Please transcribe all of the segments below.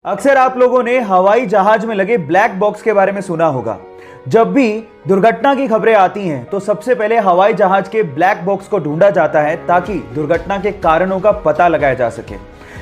अक्सर आप लोगों ने हवाई जहाज में लगे ब्लैक बॉक्स के बारे में सुना होगा। जब भी दुर्घटना की खबरें आती हैं तो सबसे पहले हवाई जहाज के ब्लैक बॉक्स को ढूंढा जाता है ताकि दुर्घटना के कारणों का पता लगाया जा सके।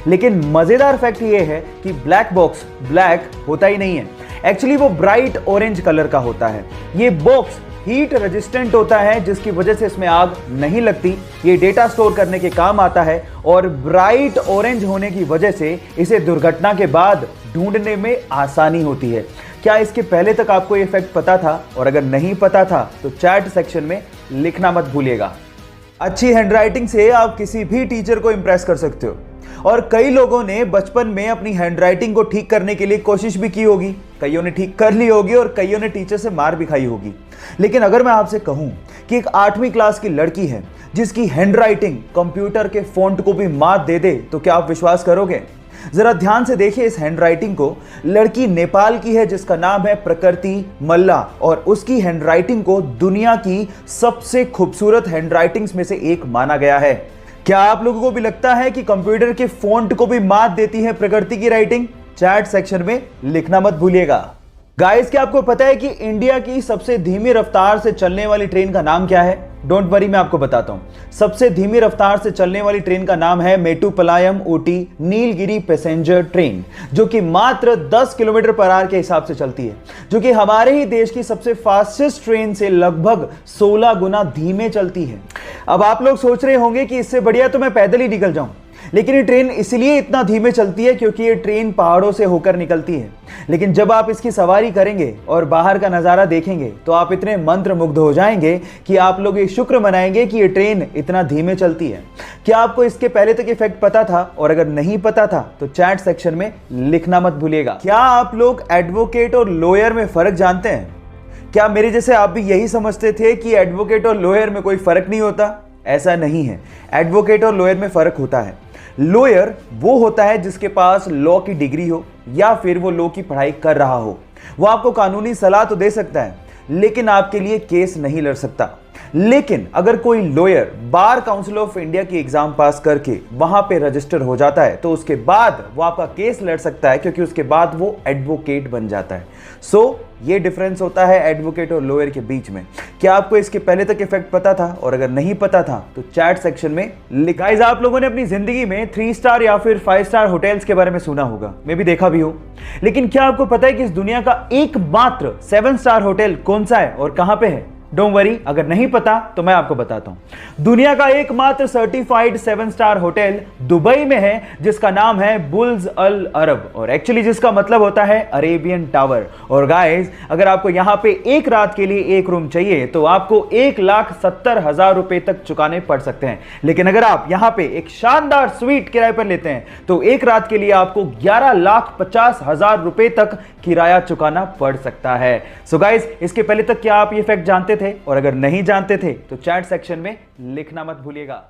लेकिन मजेदार फैक्ट यह है कि ब्लैक बॉक्स ब्लैक होता ही नहीं है, एक्चुअली वो ब्राइट ऑरेंज कलर का होता है। ये बॉक्स हीट रेजिस्टेंट होता है जिसकी वजह से इसमें आग नहीं लगती। ये डेटा स्टोर करने के काम आता है और ब्राइट ऑरेंज होने की वजह से इसे दुर्घटना के बाद ढूंढने में आसानी होती है। क्या इसके पहले तक आपको ये फैक्ट पता था? और अगर नहीं पता था तो चैट सेक्शन में लिखना मत भूलिएगा। अच्छी हैंडराइटिंग से आप किसी भी टीचर को इंप्रेस कर सकते हो और कई लोगों ने बचपन में अपनी हैंडराइटिंग को ठीक करने के लिए कोशिश भी की होगी। कईयों ने ठीक कर ली होगी और कईयों ने टीचर से मार भी खाई होगी। लेकिन अगर मैं आपसे कहूं कि एक 8वीं क्लास की लड़की है जिसकी हैंडराइटिंग कंप्यूटर के फॉन्ट को भी मात दे दे, तो क्या आप विश्वास करोगे? जरा ध्यान से देखिए इस हैंडराइटिंग को। लड़की नेपाल की है जिसका नाम है प्रकृति मल्ला और उसकी हैंडराइटिंग को दुनिया की सबसे खूबसूरत हैंडराइटिंग्स में से एक माना गया है। क्या आप लोगों को भी लगता है कि कंप्यूटर के फॉन्ट को भी मात देती है प्रकृति की राइटिंग? चैट सेक्शन में लिखना मत भूलिएगा। गाइस, क्या आपको पता है कि इंडिया की सबसे धीमी रफ्तार से चलने वाली ट्रेन का नाम क्या है? डोंट वरी, मैं आपको बताता हूं। सबसे धीमी रफ्तार से चलने वाली ट्रेन का नाम है मेट्टुपालयम ऊटी नीलगिरी पैसेंजर ट्रेन, जो कि मात्र 10 किलोमीटर पर आवर के हिसाब से चलती है, जो कि हमारे ही देश की सबसे फास्टेस्ट ट्रेन से लगभग 16 गुना धीमे चलती है। अब आप लोग सोच रहे होंगे कि इससे बढ़िया तो मैं पैदल ही निकल जाऊं, लेकिन ये ट्रेन इसलिए इतना धीमे चलती है क्योंकि ये ट्रेन पहाड़ों से होकर निकलती है। लेकिन जब आप इसकी सवारी करेंगे और बाहर का नज़ारा देखेंगे तो आप इतने मंत्रमुग्ध हो जाएंगे कि आप लोग ये शुक्र मनाएंगे कि ये ट्रेन इतना धीमे चलती है। क्या आपको इसके पहले तक इफेक्ट पता था? और अगर नहीं पता था तो चैट सेक्शन में लिखना मत भूलिएगा। क्या आप लोग एडवोकेट और लॉयर में फर्क जानते हैं? क्या मेरे जैसे आप भी यही समझते थे कि एडवोकेट और लॉयर में कोई फर्क नहीं होता? ऐसा नहीं है, एडवोकेट और लॉयर में फर्क होता है। लॉयर वो होता है जिसके पास लॉ की डिग्री हो या फिर वो लॉ की पढ़ाई कर रहा हो। वो आपको कानूनी सलाह तो दे सकता है लेकिन आपके लिए केस नहीं लड़ सकता। लेकिन अगर कोई lawyer bar council of India की एग्जाम पास करके वहां पे रजिस्टर हो जाता है तो उसके बाद वो आपका केस लड़ सकता है, क्योंकि उसके बाद वो एडवोकेट बन जाता है। सो ये डिफरेंस होता है एडवोकेट और लॉयर के बीच में। क्या आपको इसके पहले तक इफेक्ट पता था? और अगर नहीं पता था तो चैट सेक्शन में लिखा। गाइस, आप लोगों ने अपनी जिंदगी में 3 स्टार या फिर 5 स्टार होटल्स के बारे में सुना होगा, मैं भी देखा भी हूं। लेकिन क्या आपको पता है कि इस दुनिया का एकमात्र 7 स्टार होटल कौन सा है और कहां पे है? डोंट वरी, अगर नहीं पता तो मैं आपको बताता हूं। दुनिया का एकमात्र सर्टिफाइड 7 स्टार होटल दुबई में है जिसका नाम है बुर्ज अल अरब, और एक्चुअली जिसका मतलब होता है अरेबियन टावर। और गाइस, अगर आपको यहां पे एक रात के लिए एक रूम चाहिए तो आपको 1,70,000 रुपए तक चुकाने पड़ सकते हैं। लेकिन अगर आप यहां पे एक शानदार स्वीट किराए पर लेते हैं तो एक रात के लिए आपको 11,50,000 रुपए तक किराया चुकाना पड़ सकता है। सो गाइस, इसके पहले तक क्या आप ये फैक्ट जानते थे? और अगर नहीं जानते थे तो चैट सेक्शन में लिखना मत भूलिएगा।